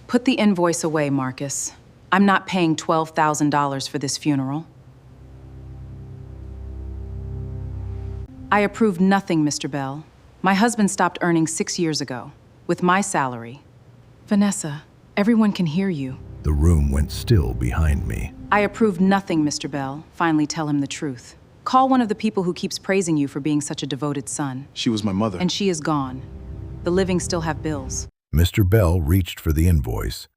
Put the invoice away, Marcus. I'm not paying $12,000 for this funeral. I approved nothing, Mr. Bell. My husband stopped earning 6 years ago, with my salary. Vanessa, everyone can hear you. The room went still behind me. I approved nothing, Mr. Bell. Finally, tell him the truth. Call one of the people who keeps praising you for being such a devoted son. She was my mother. And she is gone. The living still have bills. Mr. Bell reached for the invoice,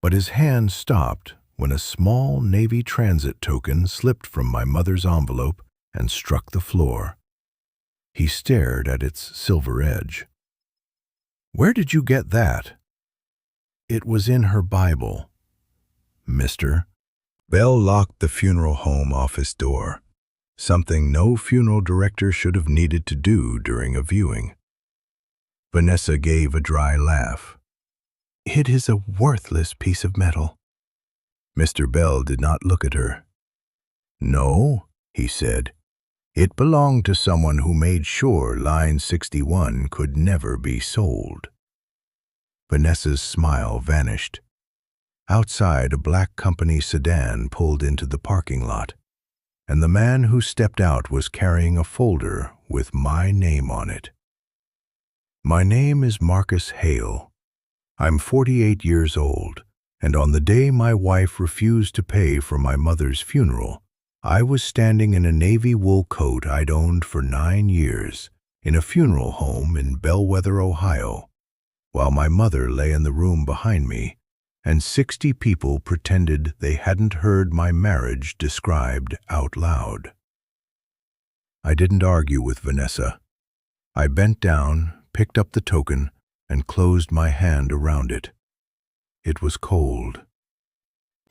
but his hand stopped when a small Navy transit token slipped from my mother's envelope and struck the floor. He stared at its silver edge. "Where did you get that?" "It was in her Bible, Mr." Bell locked the funeral home office door, something no funeral director should have needed to do during a viewing. Vanessa gave a dry laugh. "It is a worthless piece of metal." Mr. Bell did not look at her. "No," he said. "It belonged to someone who made sure line 61 could never be sold." Vanessa's smile vanished. Outside, a black company sedan pulled into the parking lot, and the man who stepped out was carrying a folder with my name on it. "My name is Marcus Hale. I'm 48 years old, and on the day my wife refused to pay for my mother's funeral, I was standing in a navy wool coat I'd owned for 9 years in a funeral home in Bellwether, Ohio, while my mother lay in the room behind me, and 60 people pretended they hadn't heard my marriage described out loud." I didn't argue with Vanessa. I bent down, picked up the token, and closed my hand around it. It was cold.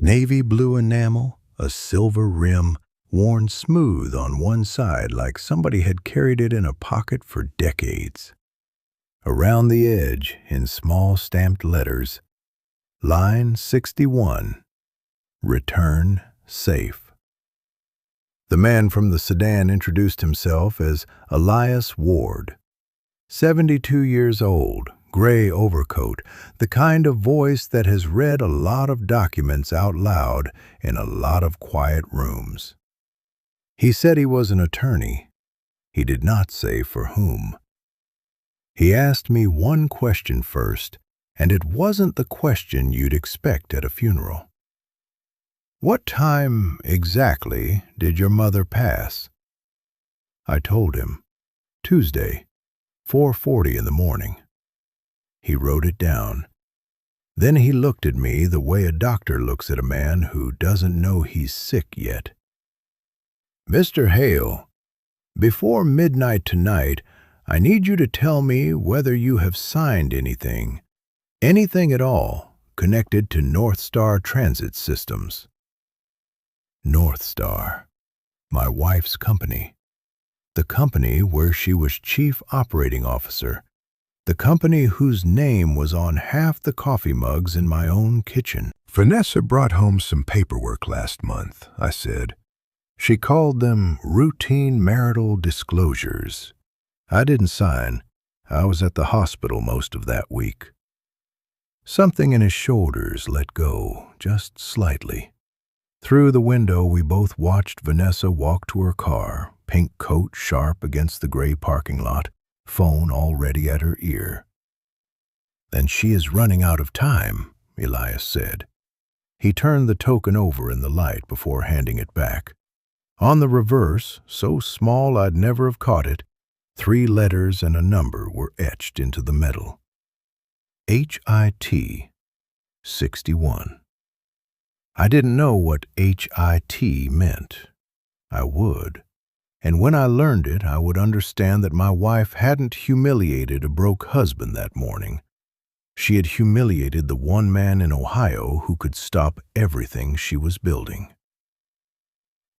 Navy blue enamel, a silver rim, worn smooth on one side like somebody had carried it in a pocket for decades. Around the edge, in small stamped letters, line 61, return safe. The man from the sedan introduced himself as Elias Ward. 72 years old, gray overcoat, the kind of voice that has read a lot of documents out loud in a lot of quiet rooms. He said he was an attorney. He did not say for whom. He asked me one question first, and it wasn't the question you'd expect at a funeral. "What time exactly did your mother pass?" I told him, "Tuesday, 4:40 in the morning." He wrote it down. Then he looked at me the way a doctor looks at a man who doesn't know he's sick yet. "Mr. Hale, before midnight tonight, I need you to tell me whether you have signed anything at all, connected to North Star Transit Systems." North Star, my wife's company. The company where she was chief operating officer. The company whose name was on half the coffee mugs in my own kitchen. "Vanessa brought home some paperwork last month," I said. "She called them routine marital disclosures. I didn't sign. I was at the hospital most of that week." Something in his shoulders let go, just slightly. Through the window, we both watched Vanessa walk to her car, pink coat sharp against the gray parking lot, phone already at her ear. "Then she is running out of time," Elias said. He turned the token over in the light before handing it back. On the reverse, so small I'd never have caught it, 3 letters and a number were etched into the metal. HIT 61. I didn't know what HIT meant. I would. And when I learned it, I would understand that my wife hadn't humiliated a broke husband that morning. She had humiliated the one man in Ohio who could stop everything she was building.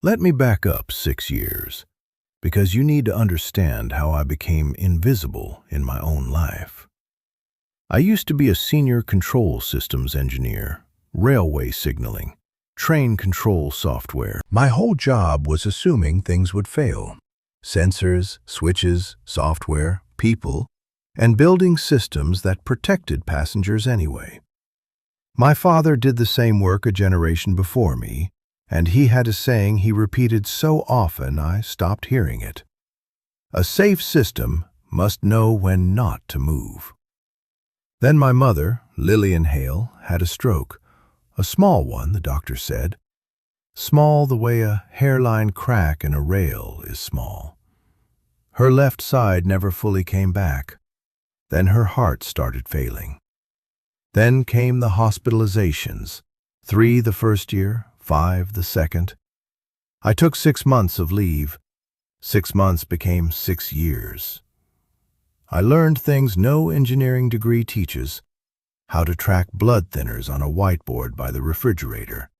Let me back up 6 years, because you need to understand how I became invisible in my own life. I used to be a senior control systems engineer, railway signaling, train control software. My whole job was assuming things would fail. Sensors, switches, software, people, and building systems that protected passengers anyway. My father did the same work a generation before me, and he had a saying he repeated so often I stopped hearing it. A safe system must know when not to move. Then my mother, Lillian Hale, had a stroke. A small one, the doctor said. Small the way a hairline crack in a rail is small. Her left side never fully came back. Then her heart started failing. Then came the hospitalizations, 3 the first year, 5 the second. I took 6 months of leave. 6 months became 6 years. I learned things no engineering degree teaches: how to track blood thinners on a whiteboard by the refrigerator,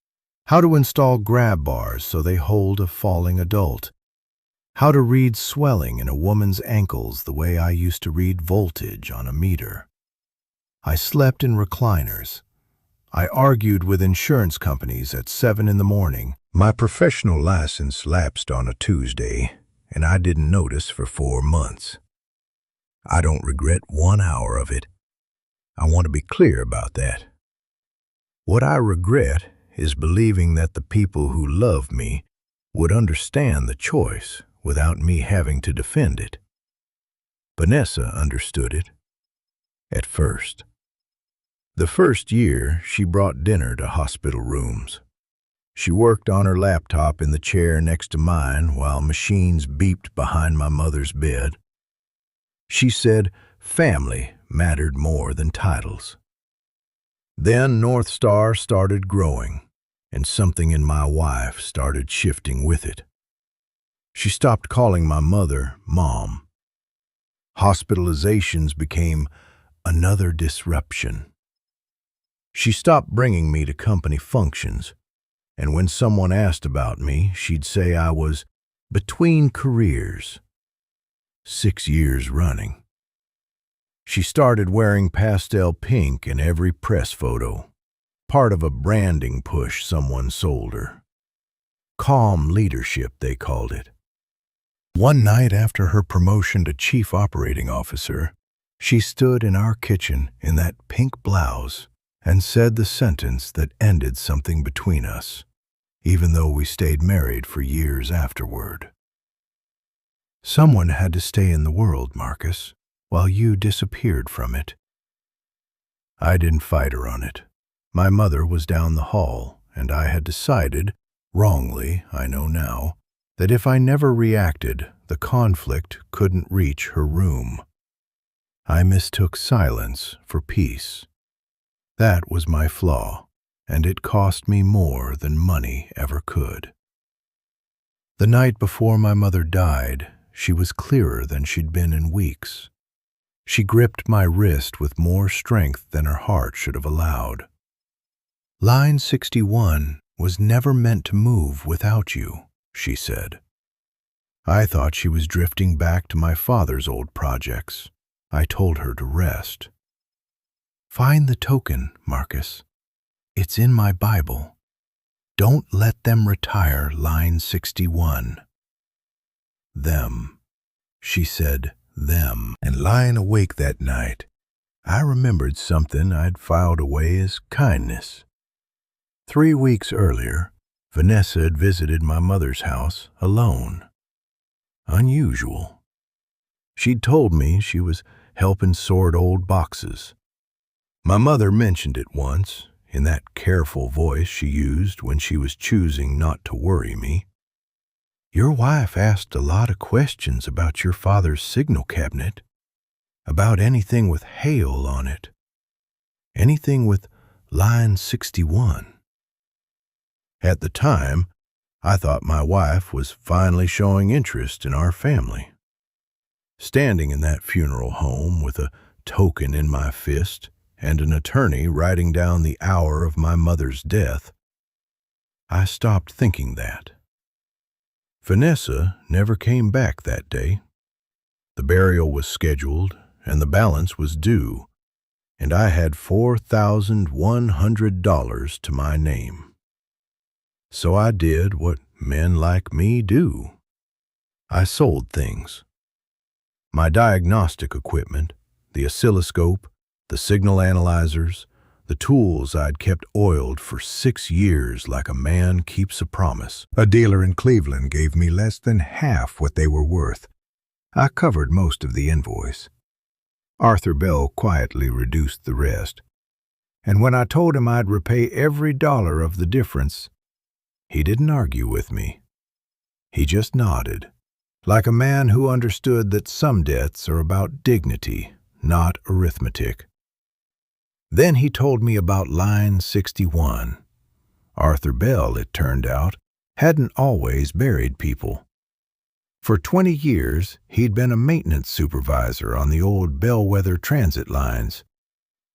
how to install grab bars so they hold a falling adult, how to read swelling in a woman's ankles the way I used to read voltage on a meter. I slept in recliners. I argued with insurance companies at 7 in the morning. My professional license lapsed on a Tuesday, and I didn't notice for 4 months. I don't regret 1 hour of it. I want to be clear about that. What I regret is believing that the people who love me would understand the choice without me having to defend it. Vanessa understood it. At first. The first year, she brought dinner to hospital rooms. She worked on her laptop in the chair next to mine while machines beeped behind my mother's bed. She said family mattered more than titles. Then North Star started growing, and something in my wife started shifting with it. She stopped calling my mother Mom. Hospitalizations became another disruption. She stopped bringing me to company functions, and when someone asked about me, she'd say I was between careers. 6 years running. She started wearing pastel pink in every press photo, part of a branding push someone sold her. Calm leadership, they called it. One night after her promotion to chief operating officer, she stood in our kitchen in that pink blouse and said the sentence that ended something between us, even though we stayed married for years afterward. Someone had to stay in the world, Marcus, while you disappeared from it. I didn't fight her on it. My mother was down the hall, and I had decided, wrongly, I know now, that if I never reacted, the conflict couldn't reach her room. I mistook silence for peace. That was my flaw, and it cost me more than money ever could. The night before my mother died, she was clearer than she'd been in weeks. She gripped my wrist with more strength than her heart should have allowed. Line 61 was never meant to move without you, she said. I thought she was drifting back to my father's old projects. I told her to rest. Find the token, Marcus. It's in my Bible. Don't let them retire line 61. Them. She said them. And lying awake that night, I remembered something I'd filed away as kindness. 3 weeks earlier, Vanessa had visited my mother's house alone. Unusual. She'd told me she was helping sort old boxes. My mother mentioned it once, in that careful voice she used when she was choosing not to worry me. Your wife asked a lot of questions about your father's signal cabinet, about anything with Hale on it, anything with line 61. At the time, I thought my wife was finally showing interest in our family. Standing in that funeral home with a token in my fist and an attorney writing down the hour of my mother's death, I stopped thinking that. Vanessa never came back that day. The burial was scheduled and the balance was due, and I had $4,100 to my name. So I did what men like me do. I sold things. My diagnostic equipment, the oscilloscope, the signal analyzers, the tools I'd kept oiled for 6 years like a man keeps a promise. A dealer in Cleveland gave me less than half what they were worth. I covered most of the invoice. Arthur Bell quietly reduced the rest. And when I told him I'd repay every dollar of the difference, he didn't argue with me. He just nodded, like a man who understood that some debts are about dignity, not arithmetic. Then he told me about line 61. Arthur Bell, it turned out, hadn't always buried people. For 20 years, he'd been a maintenance supervisor on the old bellwether transit lines.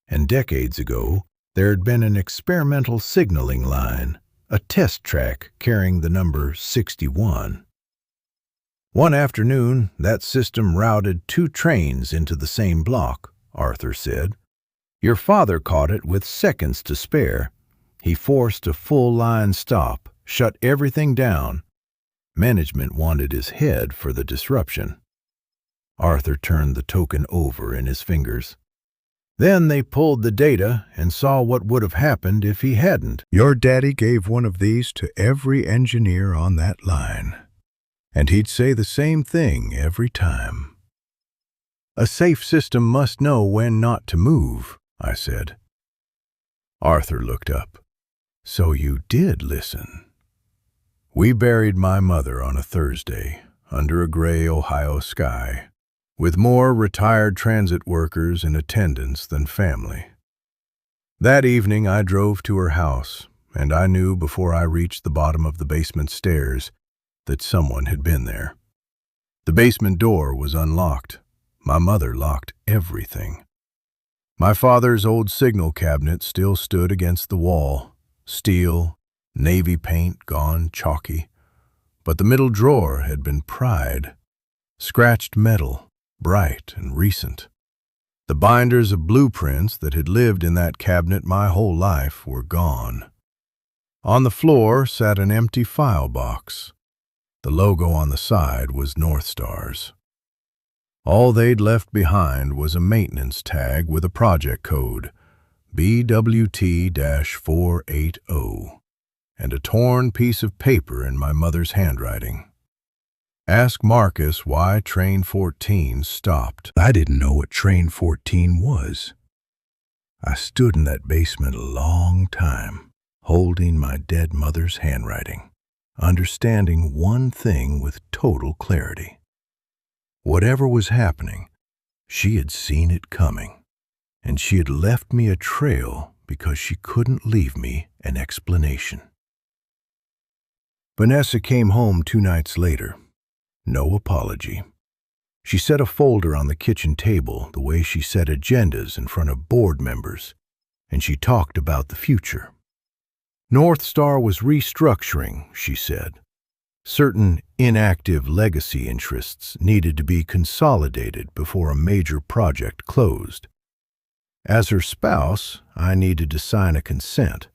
And decades ago, there had been an experimental signaling line, a test track carrying the number 61. One afternoon, that system routed 2 trains into the same block, Arthur said. Your father caught it with seconds to spare. He forced a full line stop, shut everything down. Management wanted his head for the disruption. Arthur turned the token over in his fingers. Then they pulled the data and saw what would have happened if he hadn't. Your daddy gave one of these to every engineer on that line. And he'd say the same thing every time. A safe system must know when not to move, I said. Arthur looked up. So you did listen. We buried my mother on a Thursday, under a gray Ohio sky, with more retired transit workers in attendance than family. That evening I drove to her house, and I knew before I reached the bottom of the basement stairs that someone had been there. The basement door was unlocked. My mother locked everything. My father's old signal cabinet still stood against the wall, steel, navy paint gone chalky, but the middle drawer had been pried, scratched metal, bright and recent. The binders of blueprints that had lived in that cabinet my whole life were gone. On the floor sat an empty file box. The logo on the side was North Star's. All they'd left behind was a maintenance tag with a project code, BWT-480, and a torn piece of paper in my mother's handwriting. Ask Marcus why Train 14 stopped. I didn't know what Train 14 was. I stood in that basement a long time, holding my dead mother's handwriting, understanding one thing with total clarity. Whatever was happening, she had seen it coming, and she had left me a trail because she couldn't leave me an explanation. Vanessa came home 2 nights later. No apology. She set a folder on the kitchen table the way she set agendas in front of board members, and she talked about the future. North Star was restructuring, she said. Certain inactive legacy interests needed to be consolidated before a major project closed. As her spouse, I needed to sign a consent.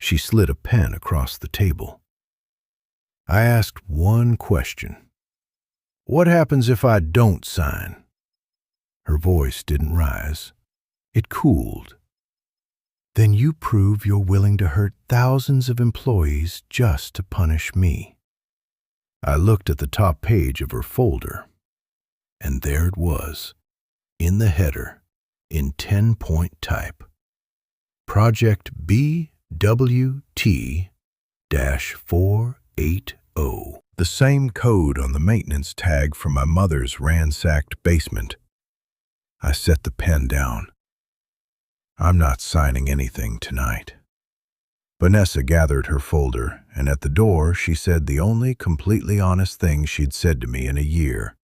She slid a pen across the table. I asked one question. What happens if I don't sign? Her voice didn't rise. It cooled. Then you prove you're willing to hurt thousands of employees just to punish me. I looked at the top page of her folder, and there it was, in the header, in 10-point type. Project BWT-480. The same code on the maintenance tag from my mother's ransacked basement. I set the pen down. I'm not signing anything tonight. Vanessa gathered her folder, and at the door she said the only completely honest thing she'd said to me in a year.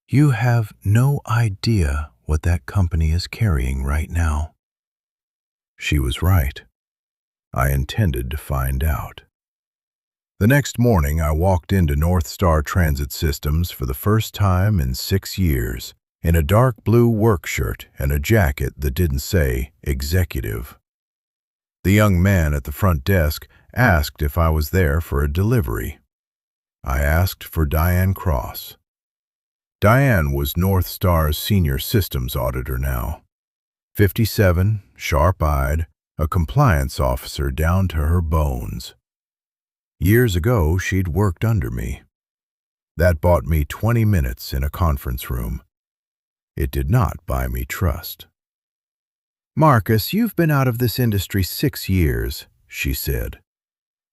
You have no idea what that company is carrying right now. She was right. I intended to find out. The next morning, I walked into North Star Transit Systems for the first time in 6 years, in a dark blue work shirt and a jacket that didn't say executive. The young man at the front desk asked if I was there for a delivery. I asked for Diane Cross. Diane was North Star's senior systems auditor now. 57, sharp-eyed, a compliance officer down to her bones. Years ago, she'd worked under me. That bought me 20 minutes in a conference room. It did not buy me trust. "Marcus, you've been out of this industry 6 years," she said.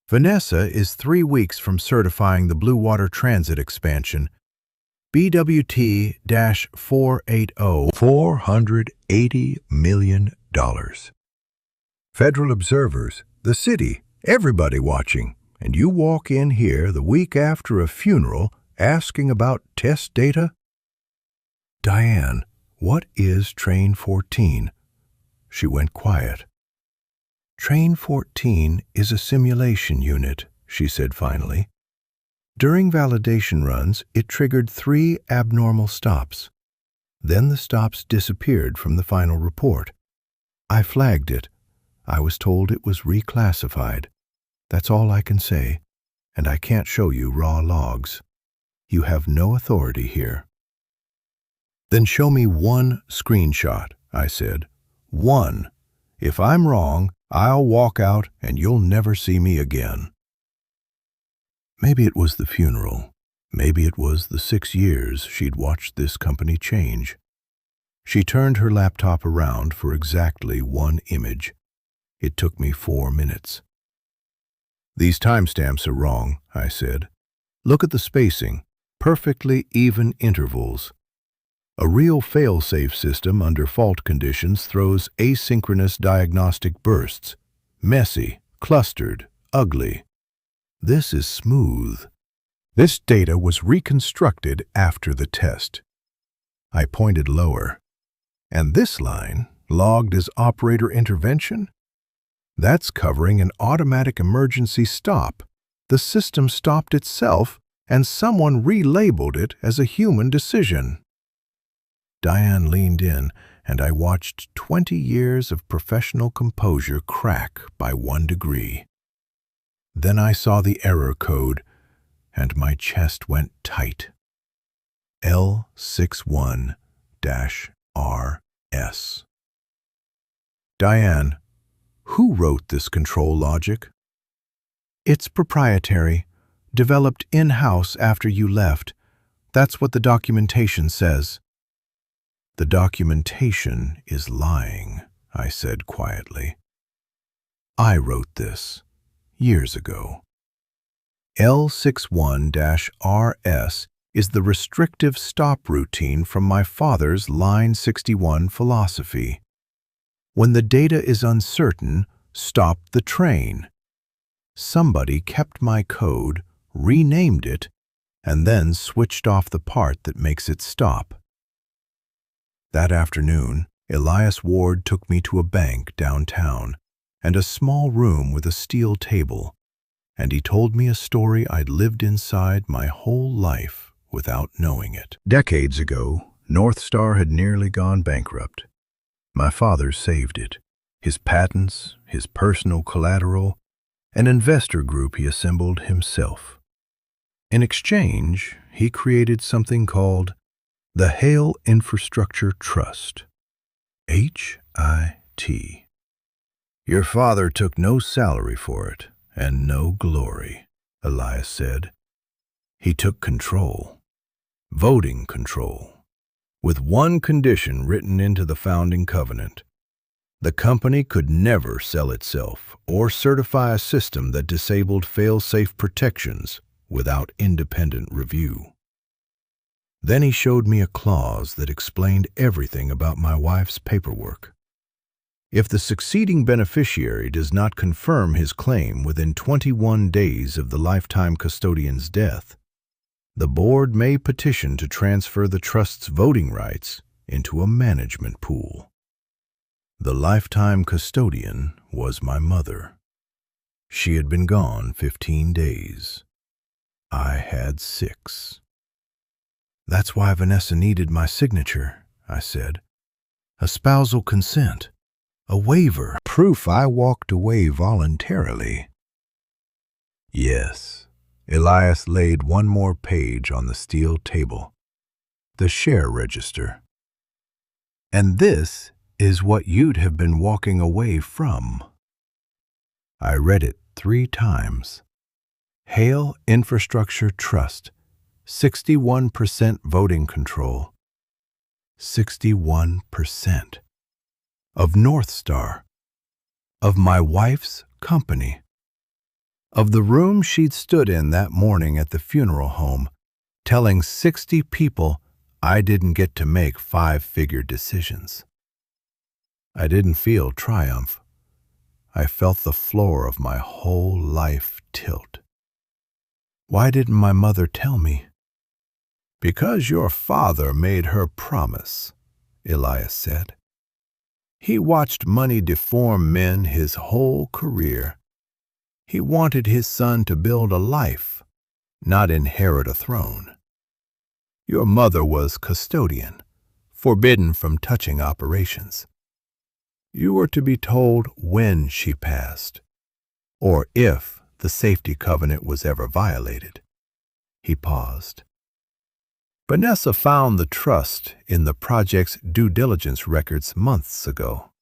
"Vanessa is 3 weeks from certifying the Blue Water Transit expansion, BWT-480, $480 million. Federal observers, the city, everybody watching, and you walk in here the week after a funeral asking about test data? Diane, what is Train 14? She went quiet. Train 14 is a simulation unit, she said finally. During validation runs, it triggered 3 abnormal stops. Then the stops disappeared from the final report. I flagged it. I was told it was reclassified. That's all I can say, and I can't show you raw logs. You have no authority here. Then show me 1 screenshot, I said. 1. If I'm wrong, I'll walk out and you'll never see me again. Maybe it was the funeral. Maybe it was the 6 years she'd watched this company change. She turned her laptop around for exactly 1 image. It took me 4 minutes. These timestamps are wrong, I said. Look at the spacing. Perfectly even intervals. A real fail-safe system under fault conditions throws asynchronous diagnostic bursts. Messy, clustered, ugly. This is smooth. This data was reconstructed after the test. I pointed lower. And this line, logged as operator intervention? That's covering an automatic emergency stop. The system stopped itself, and someone relabeled it as a human decision. Diane leaned in, and I watched 20 years of professional composure crack by 1 degree. Then I saw the error code, and my chest went tight. L61-RS. Diane, who wrote this control logic? It's proprietary. Developed in-house after you left. That's what the documentation says. The documentation is lying, I said quietly. I wrote this years ago. L61-RS is the restrictive stop routine from my father's Line 61 philosophy. When the data is uncertain, stop the train. Somebody kept my code, renamed it, and then switched off the part that makes it stop. That afternoon, Elias Ward took me to a bank downtown and a small room with a steel table, and he told me a story I'd lived inside my whole life without knowing it. Decades ago, North Star had nearly gone bankrupt. My father saved it. His patents, his personal collateral, an investor group he assembled himself. In exchange, he created something called the Hale Infrastructure Trust, HIT. Your father took no salary for it and no glory, Elias said. He took control, voting control, with one condition written into the founding covenant. The company could never sell itself or certify a system that disabled fail-safe protections without independent review. Then he showed me a clause that explained everything about my wife's paperwork. If the succeeding beneficiary does not confirm his claim within 21 days of the lifetime custodian's death, the board may petition to transfer the trust's voting rights into a management pool. The lifetime custodian was my mother. She had been gone 15 days. I had 6. That's why Vanessa needed my signature, I said. A spousal consent, a waiver, proof I walked away voluntarily. Yes, Elias laid one more page on the steel table. The share register. And this is what you'd have been walking away from." I read it 3 times. Hale Infrastructure Trust, 61% voting control. 61%. Of North Star. Of my wife's company. Of the room she'd stood in that morning at the funeral home, telling 60 people I didn't get to make 5-figure decisions. I didn't feel triumph. I felt the floor of my whole life tilt. Why didn't my mother tell me? "Because your father made her promise," Elias said. "He watched money deform men his whole career. He wanted his son to build a life, not inherit a throne. Your mother was custodian, forbidden from touching operations. You were to be told when she passed, or if the safety covenant was ever violated." He paused. "Vanessa found the trust in the project's due diligence records months ago.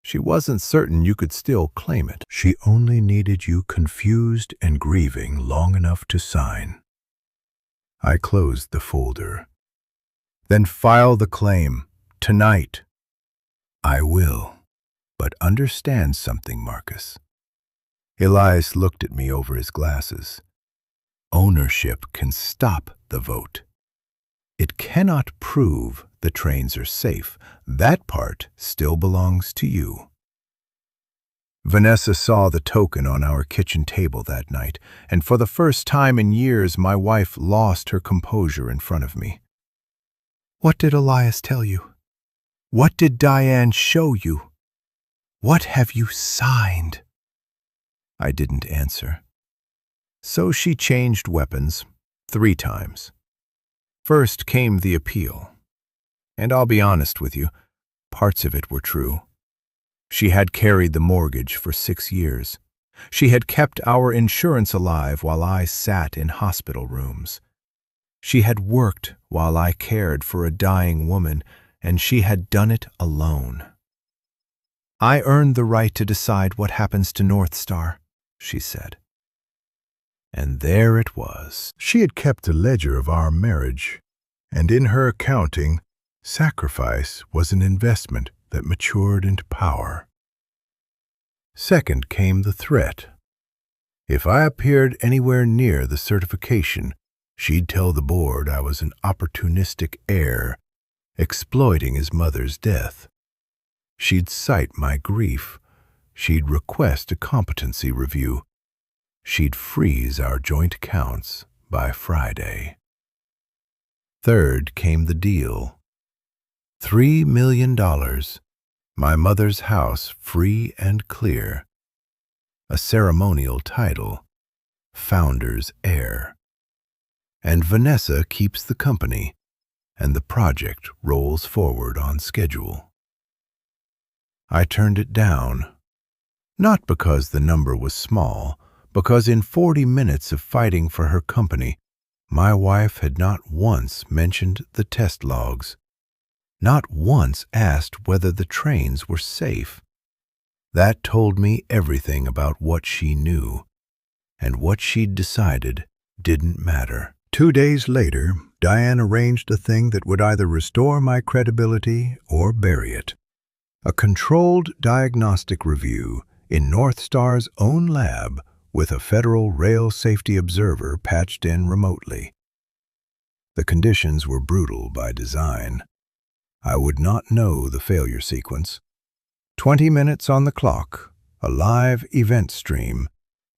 She wasn't certain you could still claim it. She only needed you confused and grieving long enough to sign." I closed the folder. "Then file the claim, tonight." "I will, but understand something, Marcus." Elias looked at me over his glasses. "Ownership can stop the vote. It cannot prove the trains are safe. That part still belongs to you." Vanessa saw the token on our kitchen table that night, and for the first time in years my wife lost her composure in front of me. "What did Elias tell you? What did Diane show you? What have you signed?" I didn't answer. So she changed weapons 3 times. First came the appeal. And I'll be honest with you, parts of it were true. She had carried the mortgage for 6 years. She had kept our insurance alive while I sat in hospital rooms. She had worked while I cared for a dying woman, and she had done it alone. "I earned the right to decide what happens to North Star," she said. And there it was. She had kept a ledger of our marriage, and in her accounting, sacrifice was an investment that matured into power. Second came the threat. If I appeared anywhere near the certification, she'd tell the board I was an opportunistic heir, exploiting his mother's death. She'd cite my grief. She'd request a competency review. She'd freeze our joint accounts by Friday. Third came the deal. $3 million. My mother's house free and clear. A ceremonial title. Founder's heir. And Vanessa keeps the company, and the project rolls forward on schedule. I turned it down. Not because the number was small, because in 40 minutes of fighting for her company, my wife had not once mentioned the test logs, not once asked whether the trains were safe. That told me everything about what she knew, and what she'd decided didn't matter. 2 days later, Diane arranged a thing that would either restore my credibility or bury it. A controlled diagnostic review in North Star's own lab with a federal rail safety observer patched in remotely. The conditions were brutal by design. I would not know the failure sequence. 20 minutes on the clock, a live event stream,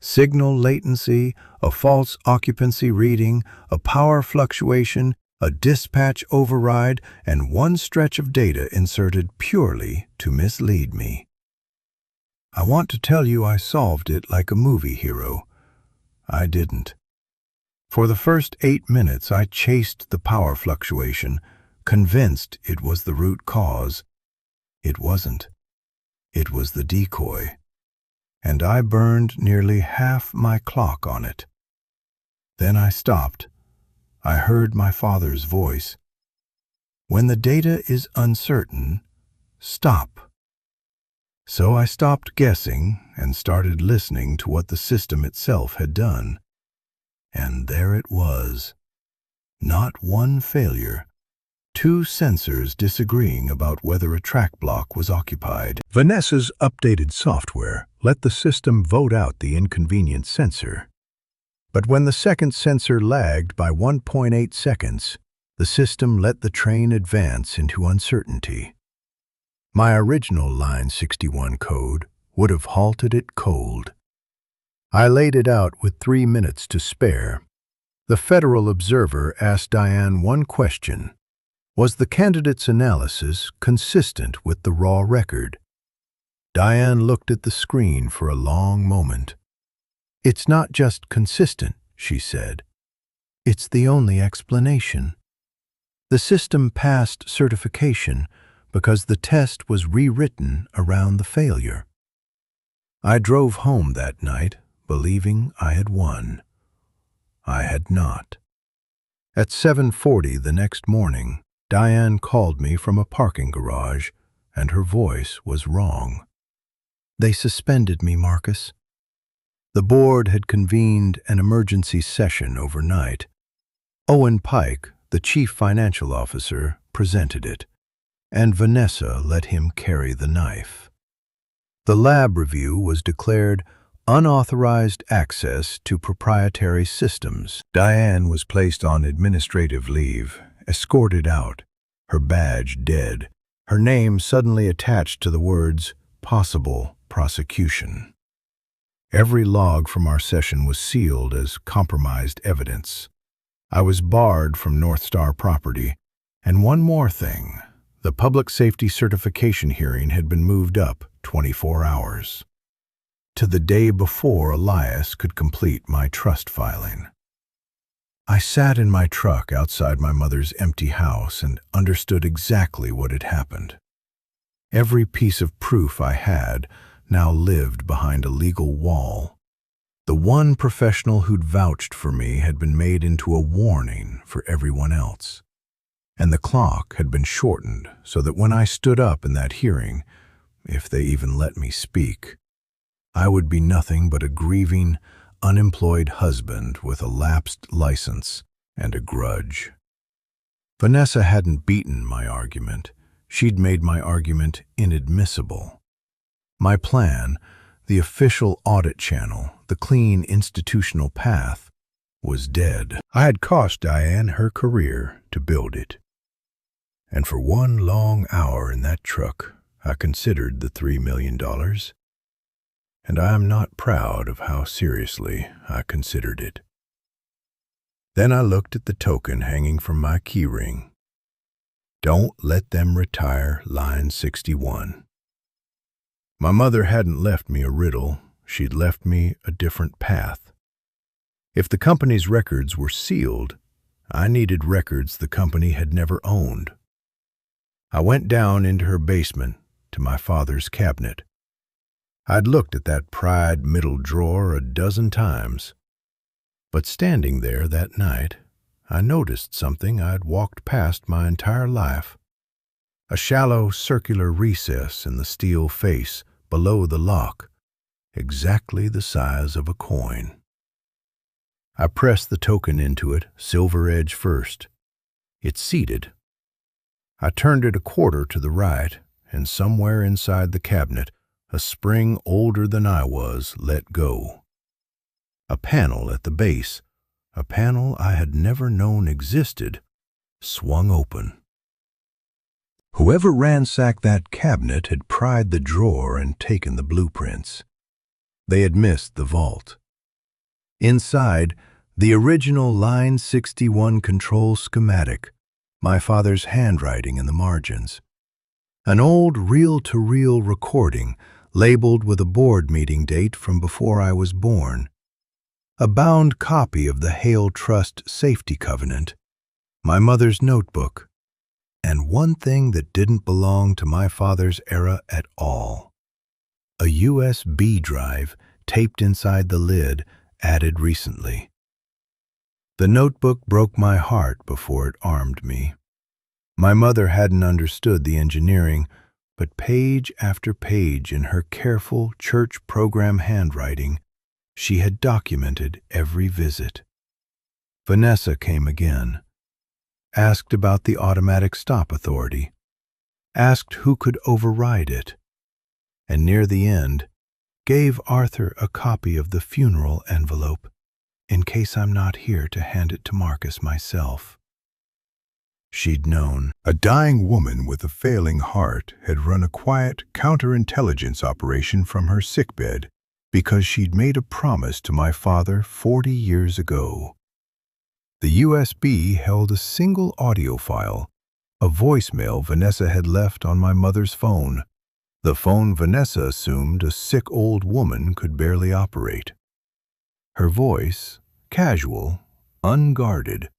signal latency, a false occupancy reading, a power fluctuation, a dispatch override, and one stretch of data inserted purely to mislead me. I want to tell you I solved it like a movie hero. I didn't. For the first 8 minutes, I chased the power fluctuation, convinced it was the root cause. It wasn't. It was the decoy. And I burned nearly half my clock on it. Then I stopped. I heard my father's voice. When the data is uncertain, stop. So I stopped guessing and started listening to what the system itself had done. And there it was. Not one failure. 2 sensors disagreeing about whether a track block was occupied. Vanessa's updated software let the system vote out the inconvenient sensor. But when the second sensor lagged by 1.8 seconds, the system let the train advance into uncertainty. My original Line 61 code would have halted it cold. I laid it out with 3 minutes to spare. The Federal Observer asked Diane one question. Was the candidate's analysis consistent with the raw record? Diane looked at the screen for a long moment. It's not just consistent, she said. It's the only explanation. The system passed certification because the test was rewritten around the failure. I drove home that night, believing I had won. I had not. At 7:40 the next morning, Diane called me from a parking garage, and her voice was wrong. They suspended me, Marcus. The board had convened an emergency session overnight. Owen Pike, the chief financial officer, presented it, and Vanessa let him carry the knife. The lab review was declared unauthorized access to proprietary systems. Diane was placed on administrative leave, escorted out, her badge dead, her name suddenly attached to the words, possible prosecution. Every log from our session was sealed as compromised evidence. I was barred from North Star property, and one more thing, the public safety certification hearing had been moved up 24 hours. To the day before Elias could complete my trust filing. I sat in my truck outside my mother's empty house and understood exactly what had happened. Every piece of proof I had now lived behind a legal wall. The one professional who'd vouched for me had been made into a warning for everyone else. And the clock had been shortened so that when I stood up in that hearing, if they even let me speak, I would be nothing but a grieving, unemployed husband with a lapsed license and a grudge. Vanessa hadn't beaten my argument. She'd made my argument inadmissible. My plan, the official audit channel, the clean institutional path, was dead. I had cost Diane her career to build it. And for one long hour in that truck, I considered the $3 million. And I am not proud of how seriously I considered it. Then I looked at the token hanging from my keyring. Don't let them retire Line 61. My mother hadn't left me a riddle, she'd left me a different path. If the company's records were sealed, I needed records the company had never owned. I went down into her basement to my father's cabinet. I'd looked at that pried middle drawer a dozen times. But standing there that night, I noticed something I'd walked past my entire life. A shallow circular recess in the steel face below the lock, exactly the size of a coin. I pressed the token into it, silver edge first. It seated. I turned it a quarter to the right, and somewhere inside the cabinet, a spring older than I was let go. A panel at the base, a panel I had never known existed, swung open. Whoever ransacked that cabinet had pried the drawer and taken the blueprints. They had missed the vault. Inside, the original Line 61 control schematic, my father's handwriting in the margins. An old reel-to-reel recording labeled with a board meeting date from before I was born. A bound copy of the Hale Trust Safety Covenant, my mother's notebook, and one thing that didn't belong to my father's era at all. A USB drive taped inside the lid, added recently. The notebook broke my heart before it armed me. My mother hadn't understood the engineering, but page after page in her careful church program handwriting, she had documented every visit. Vanessa came again, asked about the automatic stop authority, asked who could override it, and near the end, gave Arthur a copy of the funeral envelope in case I'm not here to hand it to Marcus myself. She'd known. A dying woman with a failing heart had run a quiet counterintelligence operation from her sickbed because she'd made a promise to my father 40 years ago. The USB held a single audio file, a voicemail Vanessa had left on my mother's phone, the phone Vanessa assumed a sick old woman could barely operate. Her voice, casual, unguarded,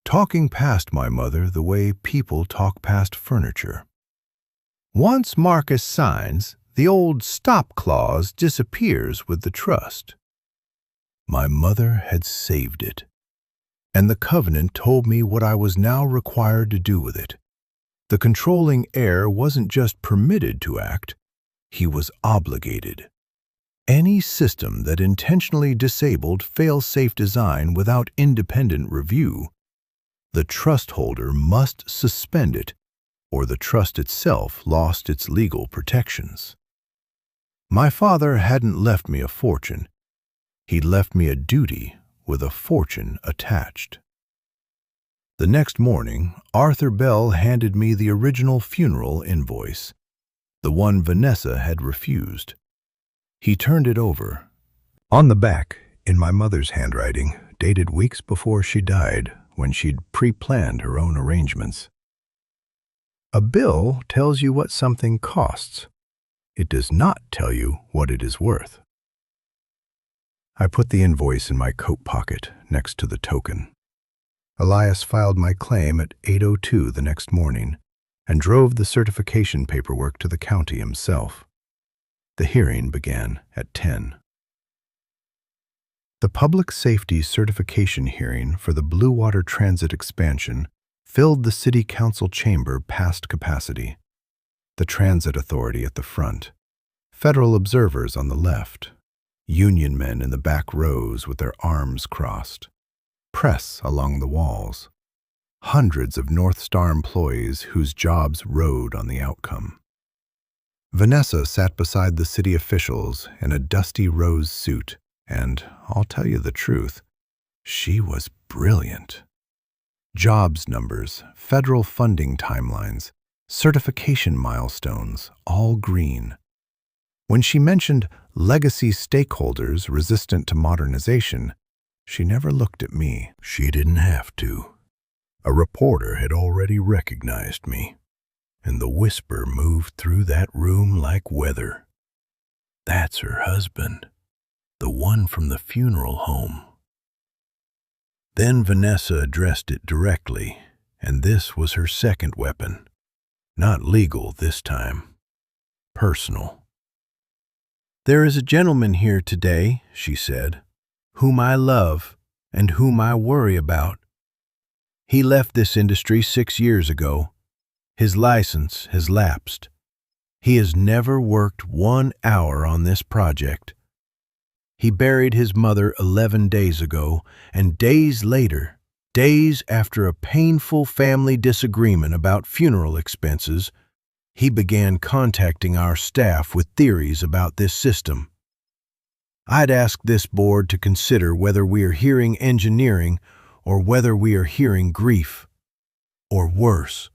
talking past my mother the way people talk past furniture. Once Marcus signs, the old stop clause disappears with the trust. My mother had saved it, and the covenant told me what I was now required to do with it. The controlling heir wasn't just permitted to act, he was obligated. Any system that intentionally disabled fail-safe design without independent review, the trust holder must suspend it, or the trust itself lost its legal protections. My father hadn't left me a fortune. He'd left me a duty with a fortune attached. The next morning, Arthur Bell handed me the original funeral invoice, the one Vanessa had refused. He turned it over. On the back, in my mother's handwriting, dated weeks before she died, when she'd pre-planned her own arrangements. A bill tells you what something costs. It does not tell you what it is worth. I put the invoice in my coat pocket next to the token. Elias filed my claim at 8:02 the next morning and drove the certification paperwork to the county himself. The hearing began at 10. The Public Safety Certification hearing for the Blue Water Transit expansion filled the City Council chamber past capacity. The Transit Authority at the front, federal observers on the left, union men in the back rows with their arms crossed, press along the walls, hundreds of North Star employees whose jobs rode on the outcome. Vanessa sat beside the city officials in a dusty rose suit, and I'll tell you the truth, she was brilliant. Jobs numbers, federal funding timelines, certification milestones, all green. When she mentioned legacy stakeholders resistant to modernization, she never looked at me. She didn't have to. A reporter had already recognized me, and the whisper moved through that room like weather. That's her husband, the one from the funeral home. Then Vanessa addressed it directly, and this was her second weapon. Not legal this time. Personal. "There is a gentleman here today," she said, "whom I love and whom I worry about. He left this industry 6 years ago. His license has lapsed. He has never worked 1 hour on this project. He buried his mother 11 days ago, and days later, days after a painful family disagreement about funeral expenses, he began contacting our staff with theories about this system. I'd ask this board to consider whether we are hearing engineering or whether we are hearing grief, or worse,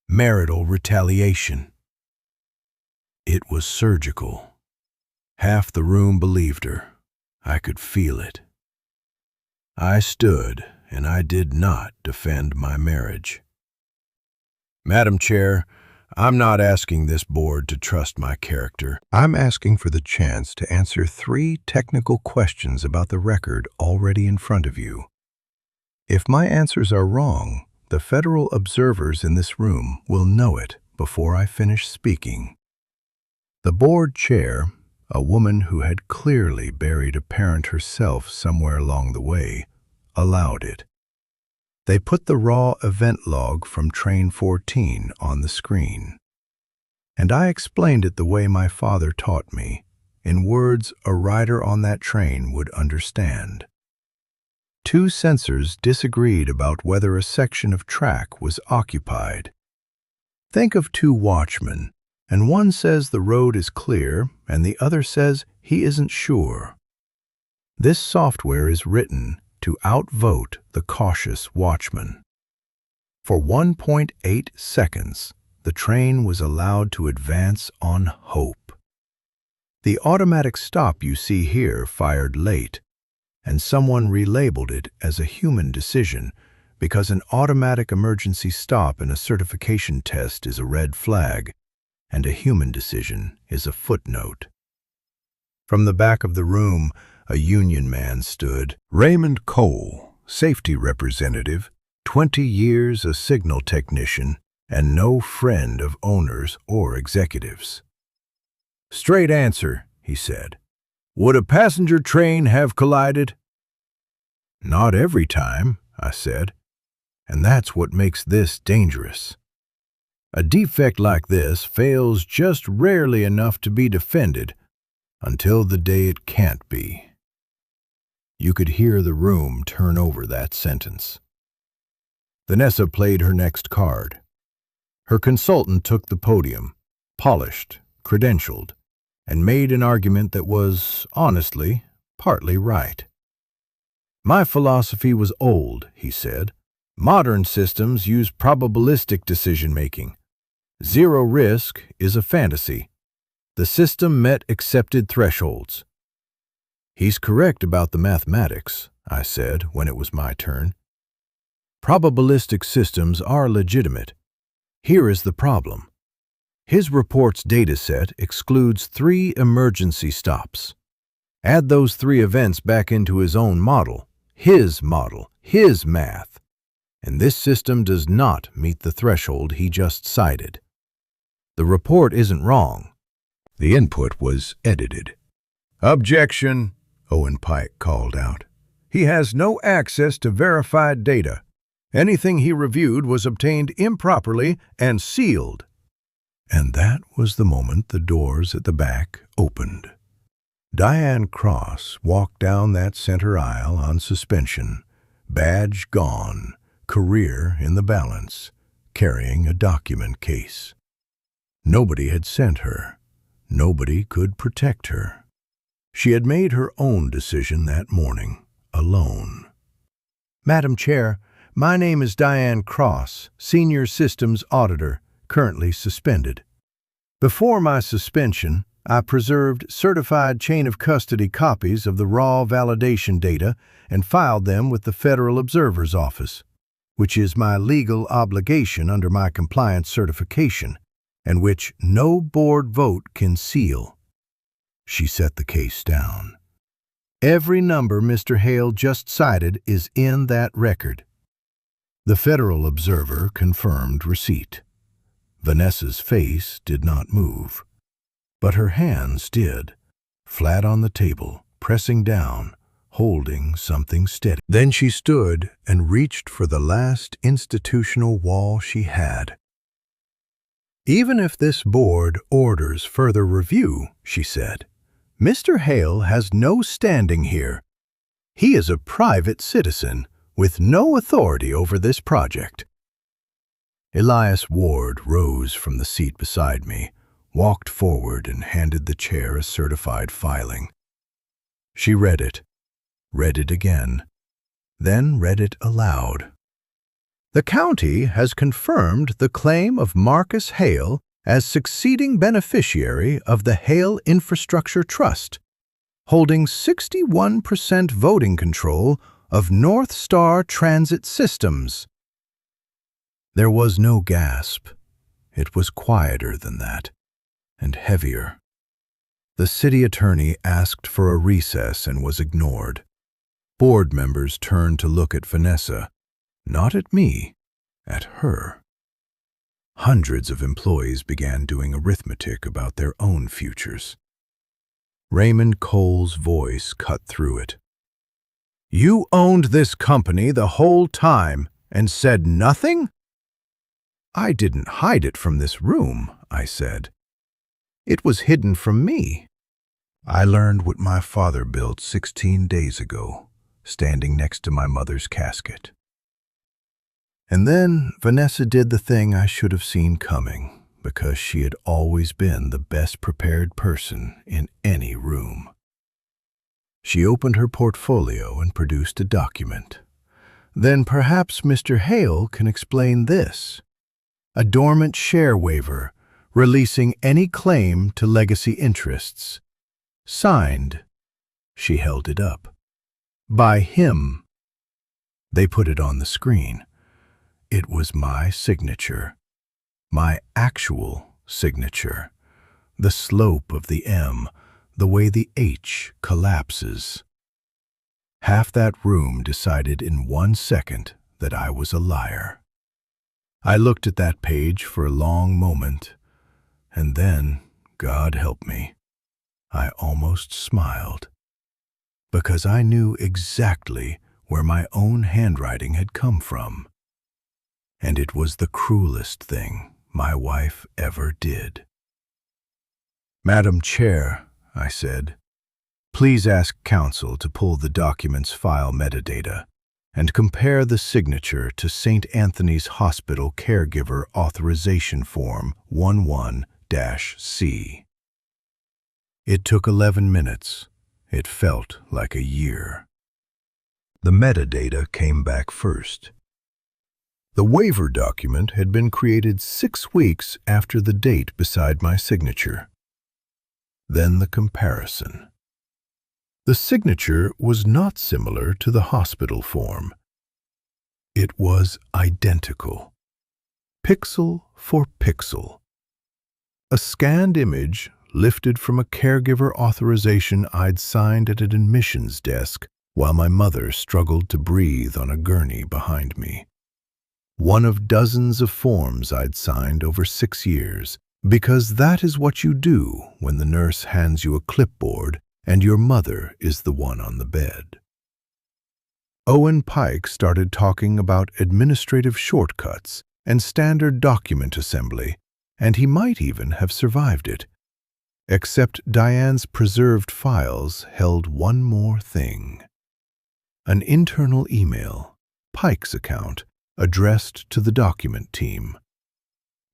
marital retaliation." It was surgical. Half the room believed her. I could feel it. I stood, and I did not defend my marriage. "Madam Chair, I'm not asking this board to trust my character. I'm asking for the chance to answer 3 technical questions about the record already in front of you. If my answers are wrong, the federal observers in this room will know it before I finish speaking." The board chair, a woman who had clearly buried a parent herself somewhere along the way, allowed it. They put the raw event log from Train 14 on the screen. and I explained it the way my father taught me, in words a rider on that train would understand. Two sensors disagreed about whether a section of track was occupied. Think of two watchmen, and one says the road is clear, and the other says he isn't sure. This software is written to outvote the cautious watchman. For 1.8 seconds, the train was allowed to advance on hope. The automatic stop you see here fired late, and someone relabeled it as a human decision because an automatic emergency stop in a certification test is a red flag, and a human decision is a footnote. From the back of the room, a union man stood. Raymond Cole, safety representative, 20 years a signal technician, and no friend of owners or executives. "Straight answer," he said. "Would a passenger train have collided?" "Not every time," I said, "and that's what makes this dangerous. A defect like this fails just rarely enough to be defended until the day it can't be." You could hear the room turn over that sentence. Vanessa played her next card. Her consultant took the podium, polished, credentialed, and made an argument that was, honestly, partly right. "My philosophy was old," he said. "Modern systems use probabilistic decision-making. Zero risk is a fantasy. The system met accepted thresholds." "He's correct about the mathematics," I said when it was my turn. "Probabilistic systems are legitimate. Here is the problem. His report's dataset excludes 3 emergency stops. Add those 3 events back into his own model, his math, and this system does not meet the threshold he just cited. The report isn't wrong." The input was edited. "Objection," Owen Pike called out. "He has no access to verified data. Anything he reviewed was obtained improperly and sealed." And that was the moment the doors at the back opened. Diane Cross walked down that center aisle on suspension, badge gone, career in the balance, carrying a document case. Nobody had sent her. Nobody could protect her. She had made her own decision that morning, alone. "Madam Chair, my name is Diane Cross, Senior Systems Auditor, currently suspended. Before my suspension, I preserved certified chain of custody copies of the raw validation data and filed them with the Federal Observer's Office, which is my legal obligation under my compliance certification, and which no board vote can seal." She set the case down. "Every number Mr. Hale just cited is in that record." The Federal Observer confirmed receipt. Vanessa's face did not move, but her hands did, flat on the table, pressing down, holding something steady. Then she stood and reached for the last institutional wall she had. "Even if this board orders further review," she said, "Mr. Hale has no standing here. He is a private citizen with no authority over this project." Elias Ward rose from the seat beside me, walked forward and handed the chair a certified filing. She read it again, then read it aloud. "The county has confirmed the claim of Marcus Hale as succeeding beneficiary of the Hale Infrastructure Trust, holding 61% voting control of North Star Transit Systems." There was no gasp. It was quieter than that, and heavier. The city attorney asked for a recess and was ignored. Board members turned to look at Vanessa, not at me, at her. Hundreds of employees began doing arithmetic about their own futures. Raymond Cole's voice cut through it. "You owned this company the whole time and said nothing?" "I didn't hide it from this room," I said. It was hidden from me. I learned what my father built 16 days ago, standing next to my mother's casket. And then Vanessa did the thing I should have seen coming, because she had always been the best prepared person in any room. She opened her portfolio and produced a document. Then perhaps Mr. Hale can explain this. A dormant share waiver, releasing any claim to legacy interests. Signed, she held it up, by him. They put it on the screen. It was my signature, my actual signature. The slope of the M, the way the H collapses. Half that room decided in 1 second that I was a liar. I looked at that page for a long moment, and then, God help me, I almost smiled, because I knew exactly where my own handwriting had come from. And it was the cruelest thing my wife ever did. "Madam Chair," I said, "please ask counsel to pull the document's file metadata and compare the signature to St. Anthony's Hospital Caregiver Authorization Form 11-C. It took 11 minutes. It felt like a year. The metadata came back first. The waiver document had been created 6 weeks after the date beside my signature. Then the comparison. The signature was not similar to the hospital form. It was identical, pixel for pixel. A scanned image lifted from a caregiver authorization I'd signed at an admissions desk while my mother struggled to breathe on a gurney behind me. One of dozens of forms I'd signed over 6 years, because that is what you do when the nurse hands you a clipboard and your mother is the one on the bed. Owen Pike started talking about administrative shortcuts and standard document assembly, and he might even have survived it. Except Diane's preserved files held one more thing. An internal email, Pike's account, addressed to the document team.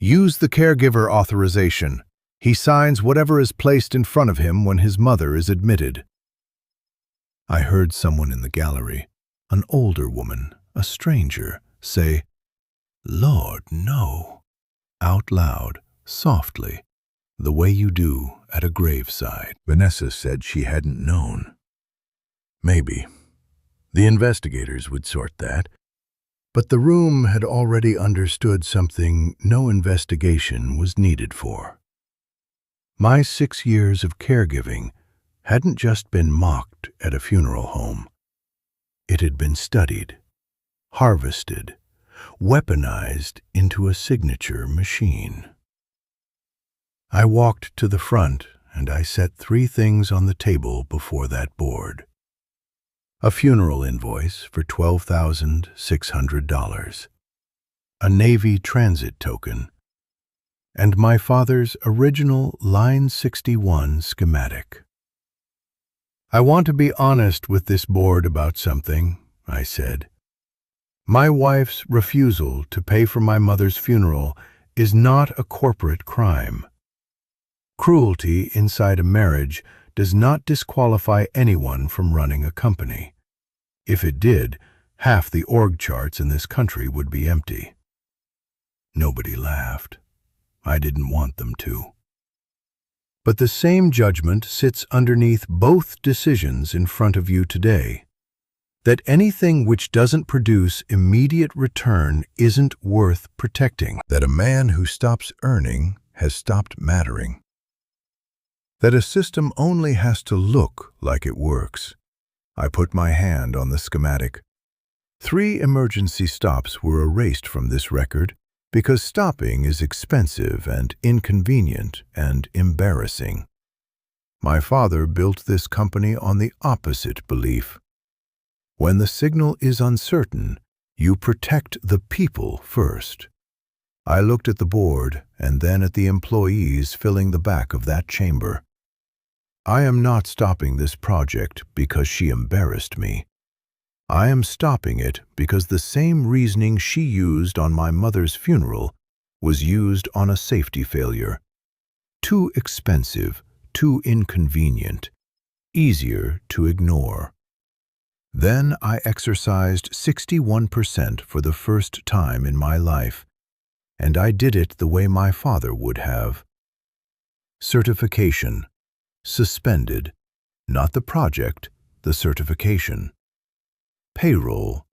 "Use the caregiver authorization. He signs whatever is placed in front of him when his mother is admitted." I heard someone in the gallery, an older woman, a stranger, say, "Lord, no," out loud, softly, the way you do at a graveside. Vanessa said she hadn't known. Maybe. The investigators would sort that. But the room had already understood something no investigation was needed for. My 6 years of caregiving hadn't just been mocked at a funeral home. It had been studied, harvested, weaponized into a signature machine. I walked to the front and I set 3 things on the table before that board. A funeral invoice for $12,600, a Navy transit token, and my father's original Line 61 schematic. "I want to be honest with this board about something," I said. "My wife's refusal to pay for my mother's funeral is not a corporate crime. Cruelty inside a marriage does not disqualify anyone from running a company. If it did, half the org charts in this country would be empty." Nobody laughed. I didn't want them to. But the same judgment sits underneath both decisions in front of you today. That anything which doesn't produce immediate return isn't worth protecting. That a man who stops earning has stopped mattering. That a system only has to look like it works. I put my hand on the schematic. 3 emergency stops were erased from this record because stopping is expensive and inconvenient and embarrassing. My father built this company on the opposite belief. When the signal is uncertain, you protect the people first. I looked at the board and then at the employees filling the back of that chamber. I am not stopping this project because she embarrassed me. I am stopping it because the same reasoning she used on my mother's funeral was used on a safety failure. Too expensive, too inconvenient, easier to ignore. Then I exercised 61% for the first time in my life, and I did it the way my father would have. Certification. Suspended. Not the project, the certification. Payroll.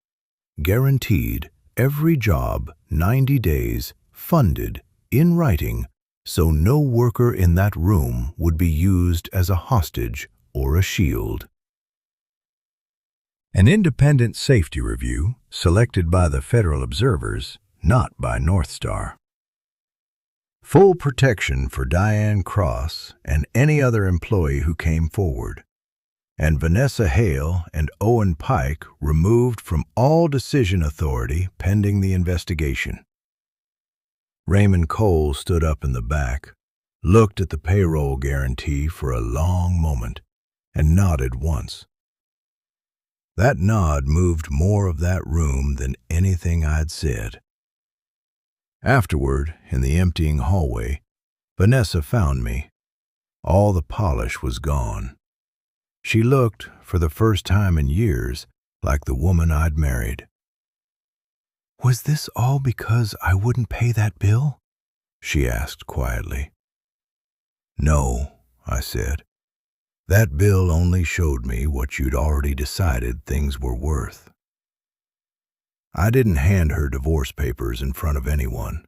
Guaranteed, every job, 90 days, funded, in writing, so no worker in that room would be used as a hostage or a shield. An independent safety review selected by the federal observers, not by North Star. Full protection for Diane Cross and any other employee who came forward, and Vanessa Hale and Owen Pike removed from all decision authority pending the investigation. Raymond Cole stood up in the back, looked at the payroll guarantee for a long moment, and nodded once. That nod moved more of that room than anything I'd said. Afterward, in the emptying hallway, Vanessa found me. All the polish was gone. She looked, for the first time in years, like the woman I'd married. "Was this all because I wouldn't pay that bill?" she asked quietly. "No," I said. "That bill only showed me what you'd already decided things were worth." I didn't hand her divorce papers in front of anyone.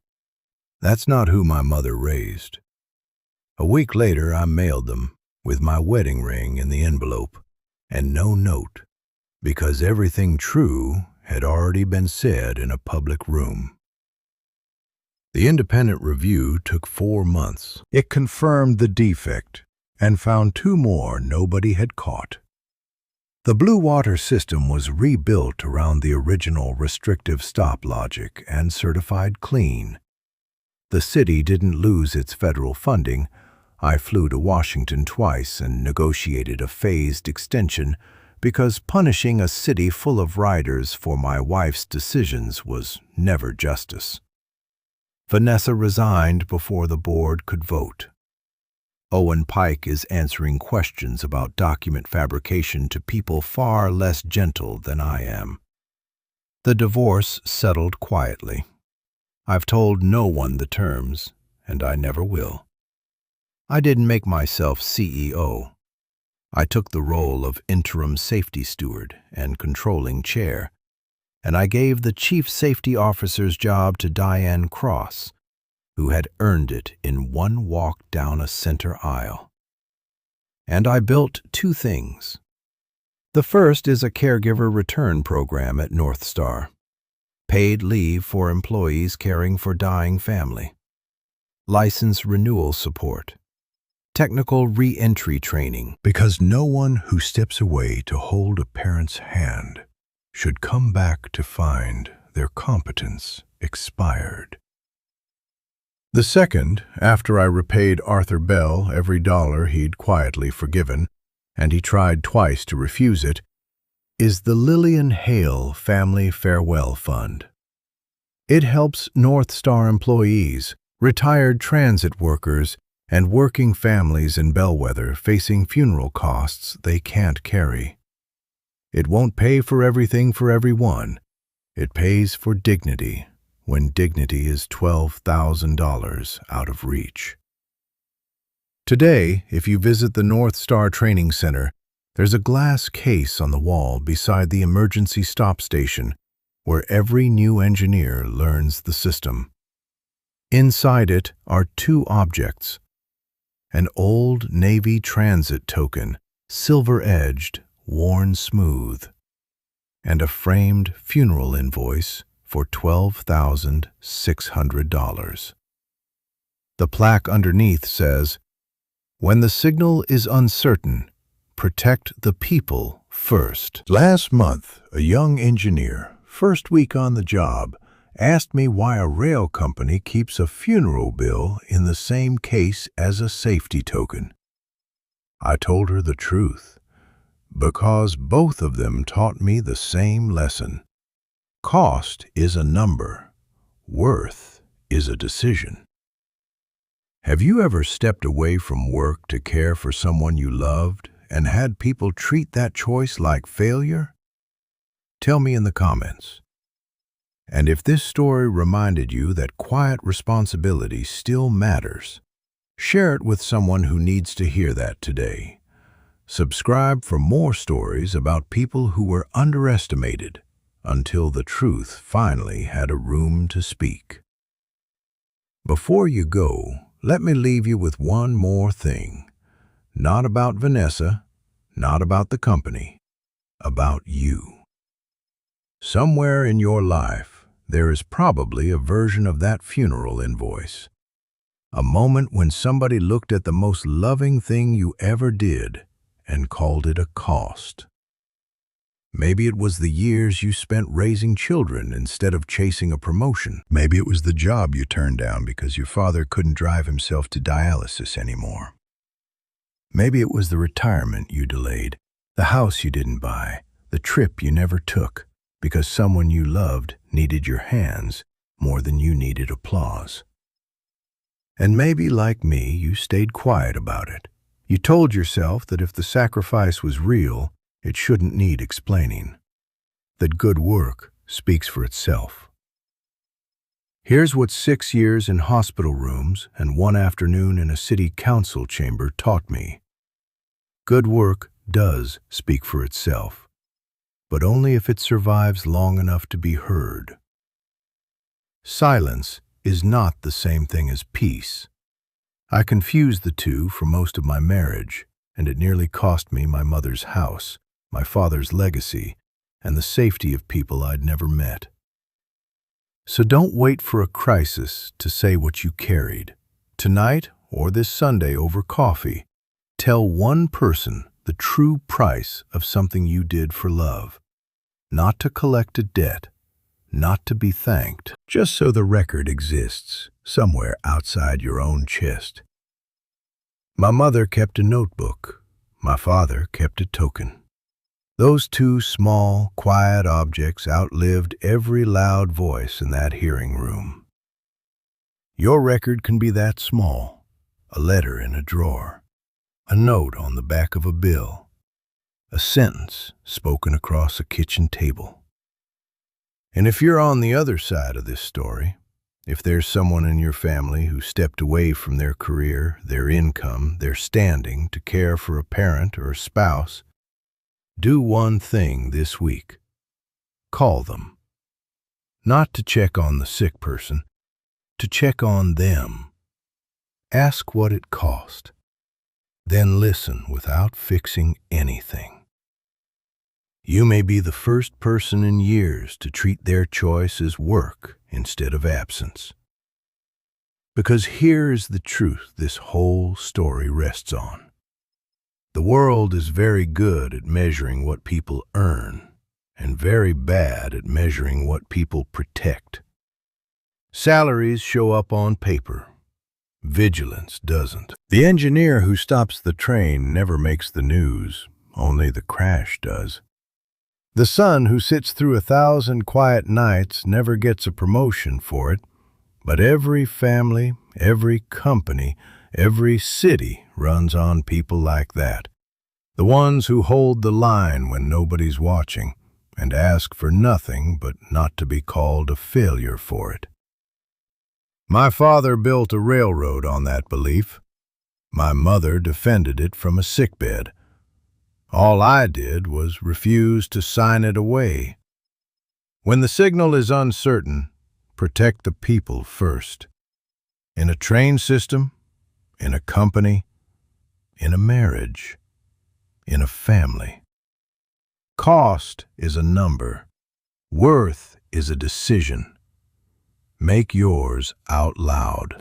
That's not who my mother raised. A week later, I mailed them, with my wedding ring in the envelope, and no note, because everything true had already been said in a public room. The independent review took 4 months. It confirmed the defect and found 2 more nobody had caught. The Blue Water system was rebuilt around the original restrictive stop logic and certified clean. The city didn't lose its federal funding. I flew to Washington twice and negotiated a phased extension because punishing a city full of riders for my wife's decisions was never justice. Vanessa resigned before the board could vote. Owen Pike is answering questions about document fabrication to people far less gentle than I am. The divorce settled quietly. I've told no one the terms, and I never will. I didn't make myself CEO. I took the role of interim safety steward and controlling chair, and I gave the chief safety officer's job to Diane Cross, who had earned it in one walk down a center aisle. And I built 2 things. The first is a caregiver return program at North Star. Paid leave for employees caring for dying family. License renewal support. Technical re-entry training. Because no one who steps away to hold a parent's hand should come back to find their competence expired. The second, after I repaid Arthur Bell every dollar he'd quietly forgiven, and he tried twice to refuse it, is the Lillian Hale Family Farewell Fund. It helps North Star employees, retired transit workers, and working families in Bellwether facing funeral costs they can't carry. It won't pay for everything for everyone. It pays for dignity, when dignity is $12,000 out of reach. Today, if you visit the North Star Training Center, there's a glass case on the wall beside the emergency stop station where every new engineer learns the system. Inside it are 2 objects: an old Navy transit token, silver-edged, worn smooth, and a framed funeral invoice for $12,600. The plaque underneath says, "When the signal is uncertain, protect the people first." Last month, a young engineer, first week on the job, asked me why a rail company keeps a funeral bill in the same case as a safety token. I told her the truth, because both of them taught me the same lesson. Cost is a number. Worth is a decision. Have you ever stepped away from work to care for someone you loved and had people treat that choice like failure? Tell me in the comments. And if this story reminded you that quiet responsibility still matters, share it with someone who needs to hear that today. Subscribe for more stories about people who were underestimated until the truth finally had a room to speak. Before you go, let me leave you with one more thing. Not about Vanessa, not about the company, about you. Somewhere in your life, there is probably a version of that funeral invoice. A moment when somebody looked at the most loving thing you ever did and called it a cost. Maybe it was the years you spent raising children instead of chasing a promotion. Maybe it was the job you turned down because your father couldn't drive himself to dialysis anymore. Maybe it was the retirement you delayed, the house you didn't buy, the trip you never took because someone you loved needed your hands more than you needed applause. And maybe, like me, you stayed quiet about it. You told yourself that if the sacrifice was real, it shouldn't need explaining, that good work speaks for itself. Here's what 6 years in hospital rooms and 1 afternoon in a city council chamber taught me. Good work does speak for itself, but only if it survives long enough to be heard. Silence is not the same thing as peace. I confused the two for most of my marriage, and it nearly cost me my mother's house, my father's legacy, and the safety of people I'd never met. So don't wait for a crisis to say what you carried. Tonight, or this Sunday over coffee, tell one person the true price of something you did for love. Not to collect a debt, not to be thanked, just so the record exists somewhere outside your own chest. My mother kept a notebook. My father kept a token. Those two small, quiet objects outlived every loud voice in that hearing room. Your record can be that small: a letter in a drawer, a note on the back of a bill, a sentence spoken across a kitchen table. And if you're on the other side of this story, if there's someone in your family who stepped away from their career, their income, their standing to care for a parent or a spouse, do one thing this week. Call them. Not to check on the sick person, to check on them. Ask what it cost. Then listen without fixing anything. You may be the first person in years to treat their choice as work instead of absence. Because here is the truth this whole story rests on. The world is very good at measuring what people earn, and very bad at measuring what people protect. Salaries show up on paper. Vigilance doesn't. The engineer who stops the train never makes the news, only the crash does. The son who sits through 1,000 quiet nights never gets a promotion for it, but every family, every company, every city runs on people like that. The ones who hold the line when nobody's watching and ask for nothing but not to be called a failure for it. My father built a railroad on that belief. My mother defended it from a sickbed. All I did was refuse to sign it away. When the signal is uncertain, protect the people first. In a train system, in a company, in a marriage, in a family. Cost is a number. Worth is a decision. Make yours out loud.